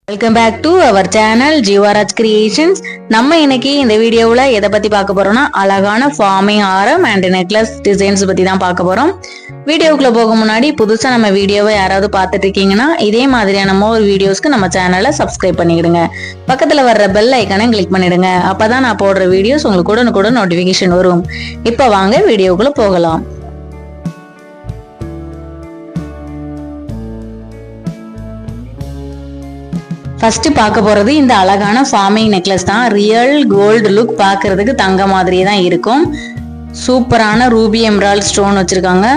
Welcome back to our channel Jeevaraj creations. நம்ம இன்னைக்கு இந்த வீடியோவில் எதை பற்றி பார்க்க போறோம்னா அழகான ஃபார்மிங் ஆரம் அண்ட் நெக்லஸ் டிசைன்ஸ் பற்றி தான் பார்க்க போகிறோம். வீடியோக்குள்ளே போக முன்னாடி புதுசாக நம்ம வீடியோவை யாராவது பார்த்துட்டு இருக்கீங்கன்னா இதே மாதிரியான மோர் வீடியோஸ்க்கு நம்ம சேனலை சப்ஸ்கிரைப் பண்ணிடுங்க. பக்கத்தில் வர்ற பெல் ஐக்கனை கிளிக் பண்ணிடுங்க. அப்போ தான் நான் போடுற வீடியோஸ் உங்களுக்கு கூட நோட்டிஃபிகேஷன் வரும். இப்போ வாங்க வீடியோக்குள்ளே போகலாம். ஃபர்ஸ்ட் பார்க்க போறது இந்த அழகான ஃபார்மிங் நெக்லஸ் தான். ரியல் கோல்டு லுக், பார்க்கறதுக்கு தங்க மாதிரியே தான் இருக்கும். சூப்பரான ரூபி எம்ரால்ட் ஸ்டோன் வச்சிருக்காங்க.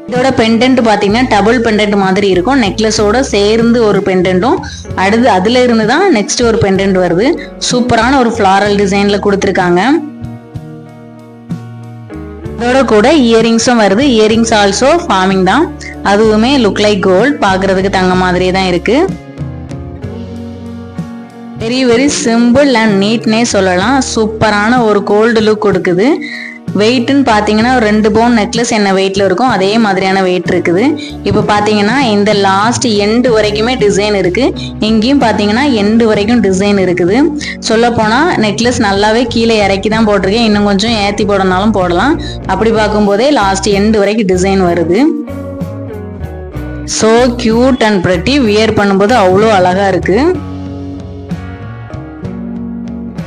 இதோட பெண்டன்ட் பாத்தீங்கன்னா டபுள் பெண்டன்ட் மாதிரி இருக்கும். நெக்லஸோட சேர்ந்து ஒரு பெண்டன்ட்டும் அடுத்து அதுல இருந்து தான் நெக்ஸ்ட் ஒரு பெண்டன்ட் வருது. சூப்பரான ஒரு ஃபிளாரல் டிசைன்ல கொடுத்துருக்காங்க. இதோட கூட இயரிங்ஸும் வருது. இயரிங்ஸ் ஆல்சோ ஃபார்மிங் தான். அதுவுமே லுக் லைக் கோல்ட், பார்க்கறதுக்கு தங்க மாதிரியே தான் இருக்கு. வெரி சிம்பிள் அண்ட் நீட்னே சொல்லலாம். சூப்பரான ஒரு கோல்டு லுக் கொடுக்குது. வெயிட்னு பார்த்தீங்கன்னா 2 பவுன் நெக்லஸ் என்ன வெயிட்ல இருக்கும் அதே மாதிரியான வெயிட் இருக்குது. இப்போ பார்த்தீங்கன்னா இந்த லாஸ்ட் எண்டு வரைக்குமே டிசைன் இருக்கு. இங்கேயும் பார்த்தீங்கன்னா எண்டு வரைக்கும் டிசைன் இருக்குது. சொல்ல போனா நெக்லஸ் நல்லாவே கீழே இறக்கி தான் போட்டிருக்கேன். இன்னும் கொஞ்சம் ஏற்றி போடனாலும் போடலாம். அப்படி பார்க்கும்போதே லாஸ்ட் எண்டு வரைக்கும் டிசைன் வருது. So cute and pretty. Wear பண்ணும்போது அவ்வளோ அழகா இருக்கு.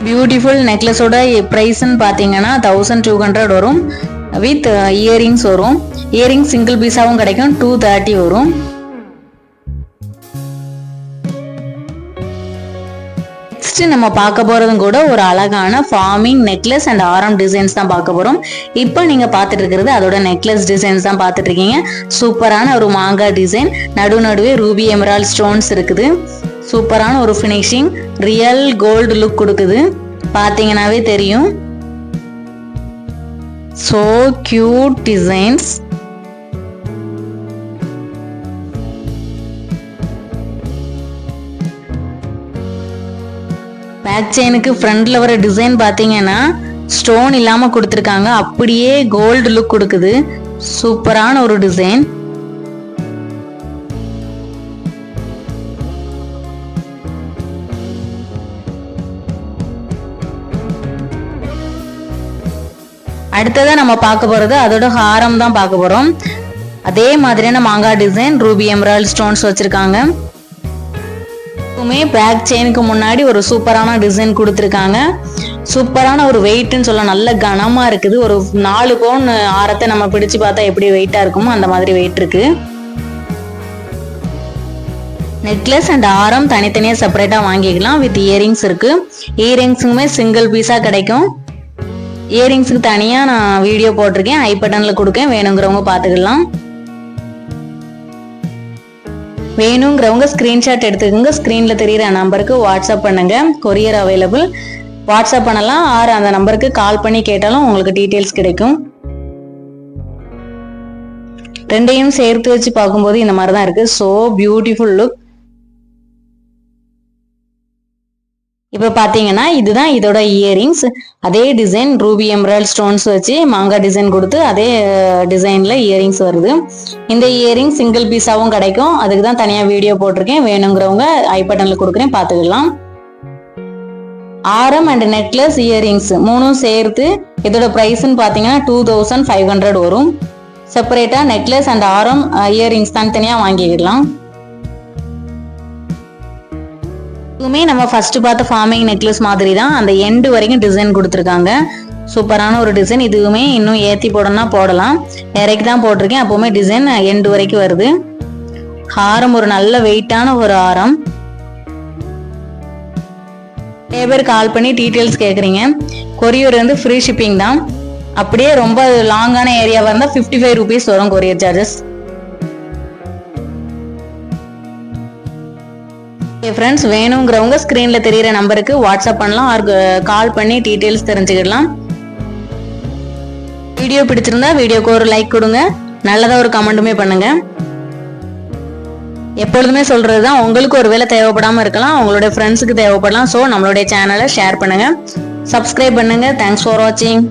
பியூட்டிஃபுல் நெக்லஸோட ப்ரைஸ்ன்னு பார்த்தீங்கன்னா 1200 வரும். வித் இயரிங்ஸ் வரும். இயரிங்ஸ் சிங்கிள் பீஸாவும் கிடைக்கும். 230 வரும். நெக்ஸ்ட் நம்ம பார்க்க போறதும் கூட ஒரு அழகான ஃபார்மிங் நெக்லஸ் அண்ட் ஆரம் டிசைன்ஸ் தான் பார்க்க போறோம். இப்போ நீங்க பார்த்துட்டு இருக்கிறது அதோட நெக்லஸ் டிசைன்ஸ் தான் பார்த்துட்டு இருக்கீங்க. சூப்பரான ஒரு மாங்காய் டிசைன், நடுவே ரூபி எமரால்ட் ஸ்டோன்ஸ் இருக்குது. சூப்பரான ஒரு ஃபினிஷிங், ரியல் கோல்டு லுக் கொடுக்குது. பார்த்தீங்கன்னாவே தெரியும். So cute designs. பேக் செயினுக்கு ஃப்ரண்ட்ல வர டிசைன் பார்த்தீங்கன்னா ஸ்டோன் இல்லாம கொடுத்துருக்காங்க. அப்படியே கோல்டு லுக் கொடுக்குது. சூப்பரான ஒரு டிசைன். அடுத்ததா நம்ம பார்க்க போறது அதோட ஹாரம் தான் பார்க்க போறோம். அதே மாதிரியான மாங்காய் டிசைன், ரூபி எமரால்ட் ஸ்டோன்ஸ் வச்சிருக்காங்க. பேக் செயினுக்கு முன்னாடி ஒரு சூப்பரான டிசைன் கொடுத்துருக்காங்க. சூப்பரான ஒரு வெயிட்னு சொல்ல, நல்ல கனமா இருக்குது. ஒரு 4 பவுன் ஆரத்தை நம்ம பிடிச்சு பார்த்தா எப்படி வெயிட்டா இருக்குமோ அந்த மாதிரி வெயிட் இருக்கு. நெக்லஸ் அண்ட் ஆரம் தனித்தனியா செப்பரேட்டா வாங்கிக்கலாம். வித் இயரிங்ஸ் இருக்கு. இயரிங்ஸுமே சிங்கிள் பீஸா கிடைக்கும். இயரிங்ஸுக்கு தனியா நான் வீடியோ போட்டிருக்கேன், ஐ பட்டன்ல கொடுக்கேன், வேணுங்கிறவங்க பாத்துக்கலாம். வேணுங்கிறவங்க ஸ்கிரீன்ஷாட் எடுத்துக்கோங்க. ஸ்கிரீன்ல தெரியுற நம்பருக்கு வாட்ஸ்அப் பண்ணுங்க. Courier available. வாட்ஸ்அப் பண்ணலாம் ஆர் அந்த நம்பருக்கு கால் பண்ணி கேட்டாலும் உங்களுக்கு டீடைல்ஸ் கிடைக்கும். ரெண்டையும் சேர்த்து வச்சு பார்க்கும்போது இந்த மாதிரி தான் இருக்கு. So beautiful look. இப்ப பாத்தீங்கன்னா இதுதான் இதோட இயரிங்ஸ். அதே டிசைன் ரூபி எமரால்ட் ஸ்டோன்ஸ் வச்சு மாங்காய் டிசைன் கொடுத்து அதே டிசைன்ல இயரிங்ஸ் வருது. இந்த இயரிங் சிங்கிள் பீஸாவும் கிடைக்கும். அதுக்கு தான் தனியா வீடியோ போட்டிருக்கேன். வேணுங்கிறவங்க ஐ பட்டன்ல கொடுக்குறேன், பாத்துக்கலாம். ஆரம் அண்ட் நெக்லஸ் இயரிங்ஸ் மூணும் சேர்த்து இதோட பிரைஸ்ன்னு பாத்தீங்கன்னா 2500 வரும். செப்பரேட்டா நெக்லஸ் அண்ட் ஆரம் இயரிங்ஸ் தனித்தனியா வாங்கிக்கலாம். இதுவுமே நம்ம ஃபர்ஸ்ட் பார்த்த ஃபார்மிங் நெக்லஸ் மாதிரி தான். அந்த எண்டு வரைக்கும் டிசைன் கொடுத்துருக்காங்க. சூப்பரான ஒரு டிசைன். இதுவுமே இன்னும் ஏற்றி போடணும்னா போடலாம். இறக்கி தான் போட்டிருக்கேன். அப்பவுமே டிசைன் எண்டு வரைக்கும் வருது. ஹாரம் ஒரு நல்ல வெயிட்டான ஒரு ஹாரம். நிறைய பேர் கால் பண்ணி டீட்டெயில்ஸ் கேட்குறீங்க. கொரியர் வந்து ஃப்ரீ ஷிப்பிங் தான். அப்படியே ரொம்ப லாங்கான ஏரியாவாக இருந்தால் 55 rupees வரும் கொரியர் சார்ஜஸ். ஃப்ரெண்ட்ஸ், வேணுங்கிறவங்க ஸ்கிரீன்ல தெரியுற நம்பருக்கு வாட்ஸ்அப் பண்ணலாம் ஆர் கால் பண்ணி டீடைல்ஸ் தெரிஞ்சுக்கலாம். வீடியோ பிடிச்சிருந்தா வீடியோக்கு ஒரு லைக் கொடுங்க. நல்லதா ஒரு கமெண்ட்டுமே பண்ணுங்க. எப்பொழுதுமே சொல்றதுதான், உங்களுக்கு ஒரு வேலை தேவைப்படாம இருக்கலாம், உங்களுடைய ஃப்ரெண்ட்ஸுக்கு தேவைப்படலாம். ஸோ நம்மளுடைய சேனலை ஷேர் பண்ணுங்க, சப்ஸ்கிரைப் பண்ணுங்க. தேங்க்ஸ் ஃபார் வாட்சிங்.